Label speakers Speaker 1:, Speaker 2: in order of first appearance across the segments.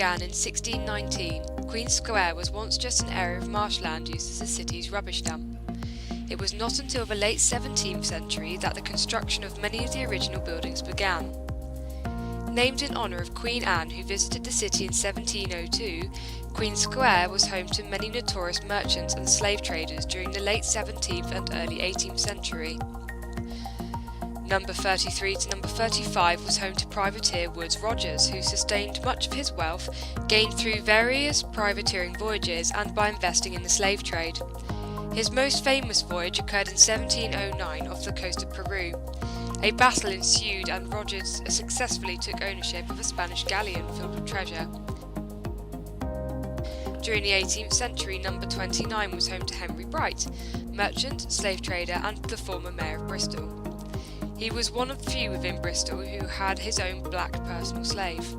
Speaker 1: began in 1619, Queen Square was once just an area of marshland used as the city's rubbish dump. It was not until the late 17th century that the construction of many of the original buildings began. Named in honour of Queen Anne, who visited the city in 1702, Queen Square was home to many notorious merchants and slave traders during the late 17th and early 18th century. Number 33 to number 35 was home to privateer Woodes Rogers, who sustained much of his wealth gained through various privateering voyages and by investing in the slave trade. His most famous voyage occurred in 1709 off the coast of Peru. A battle ensued and Rogers successfully took ownership of a Spanish galleon filled with treasure. During the 18th century, number 29 was home to Henry Bright, merchant, slave trader and the former mayor of Bristol. He was one of the few within Bristol who had his own black personal slave.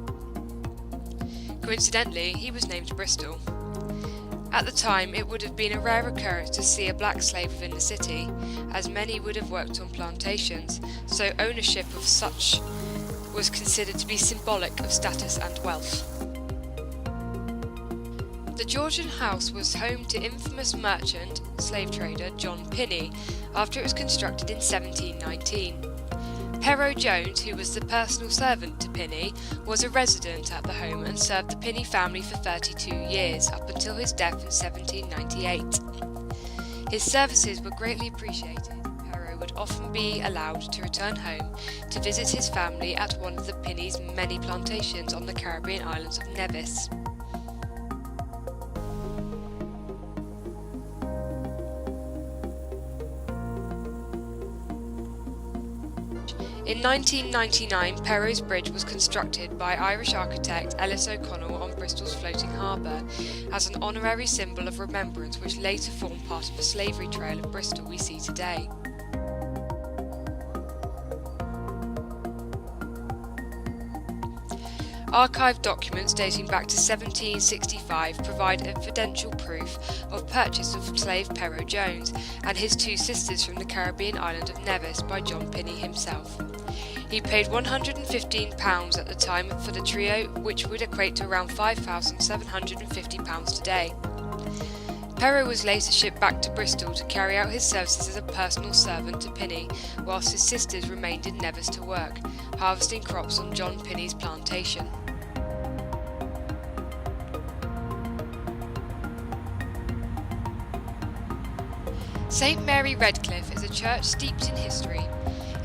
Speaker 1: Coincidentally, he was named Bristol. At the time, it would have been a rare occurrence to see a black slave within the city, as many would have worked on plantations, so ownership of such was considered to be symbolic of status and wealth. The Georgian house was home to infamous merchant, slave trader John Pinney, after it was constructed in 1719. Pero Jones, who was the personal servant to Pinney, was a resident at the home and served the Pinney family for 32 years, up until his death in 1798. His services were greatly appreciated. Pero would often be allowed to return home to visit his family at one of the Pinney's many plantations on the Caribbean islands of Nevis. In 1999, Perrow's Bridge was constructed by Irish architect Ellis O'Connell on Bristol's floating harbour as an honorary symbol of remembrance which later formed part of the slavery trail of Bristol we see today. Archived documents dating back to 1765 provide evidential proof of purchase of slave Pero Jones and his two sisters from the Caribbean island of Nevis by John Pinney himself. He paid £115 at the time for the trio, which would equate to around £5,750 today. Pero was later shipped back to Bristol to carry out his services as a personal servant to Pinney, whilst his sisters remained in Nevis to work, harvesting crops on John Pinney's plantation. St Mary Redcliffe is a church steeped in history.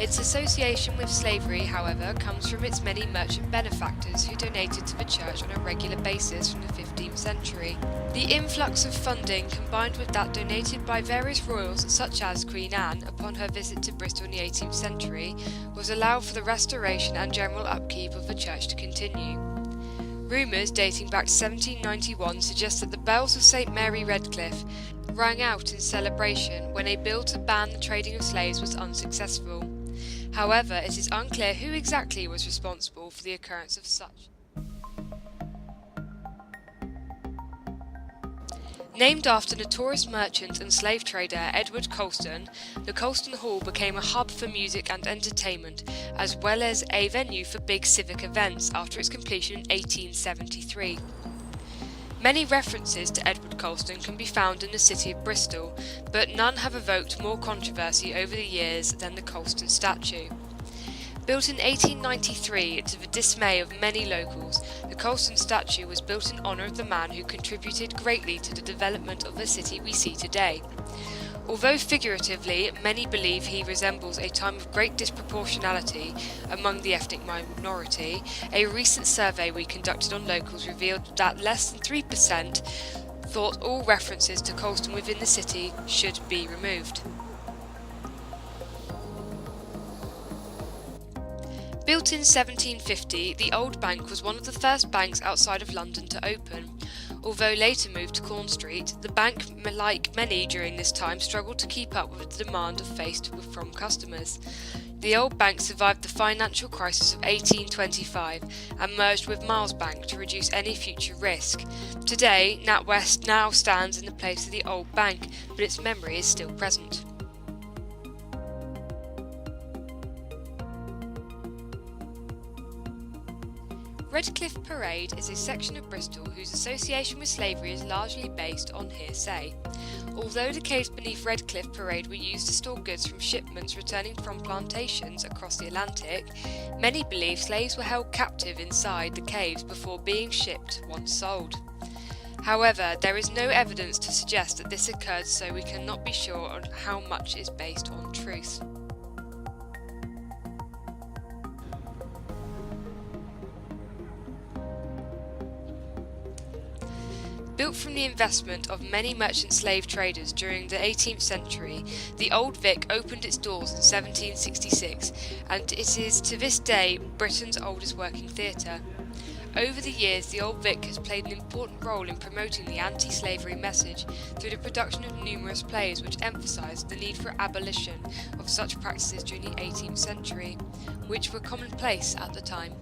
Speaker 1: Its association with slavery, however, comes from its many merchant benefactors who donated to the church on a regular basis from the 15th century. The influx of funding, combined with that donated by various royals such as Queen Anne upon her visit to Bristol in the 18th century, was allowed for the restoration and general upkeep of the church to continue. Rumours dating back to 1791 suggest that the bells of St Mary Redcliffe rang out in celebration when a bill to ban the trading of slaves was unsuccessful. However, it is unclear who exactly was responsible for the occurrence of such. Named after notorious merchant and slave trader Edward Colston, the Colston Hall became a hub for music and entertainment, as well as a venue for big civic events after its completion in 1873. Many references to Edward Colston can be found in the city of Bristol, but none have evoked more controversy over the years than the Colston statue. Built in 1893 to the dismay of many locals, the Colston statue was built in honour of the man who contributed greatly to the development of the city we see today. Although figuratively, many believe he resembles a time of great disproportionality among the ethnic minority, a recent survey we conducted on locals revealed that less than 3% thought all references to Colston within the city should be removed. Built in 1750, the Old Bank was one of the first banks outside of London to open. Although later moved to Corn Street, the bank, like many during this time, struggled to keep up with the demand faced from customers. The Old Bank survived the financial crisis of 1825 and merged with Miles Bank to reduce any future risk. Today, NatWest now stands in the place of the Old Bank, but its memory is still present. Redcliffe Parade is a section of Bristol whose association with slavery is largely based on hearsay. Although the caves beneath Redcliffe Parade were used to store goods from shipments returning from plantations across the Atlantic, many believe slaves were held captive inside the caves before being shipped once sold. However, there is no evidence to suggest that this occurred, so we cannot be sure on how much is based on truth. Built from the investment of many merchant slave traders during the 18th century, the Old Vic opened its doors in 1766, and it is to this day Britain's oldest working theatre. Over the years, the Old Vic has played an important role in promoting the anti-slavery message through the production of numerous plays which emphasised the need for abolition of such practices during the 18th century, which were commonplace at the time.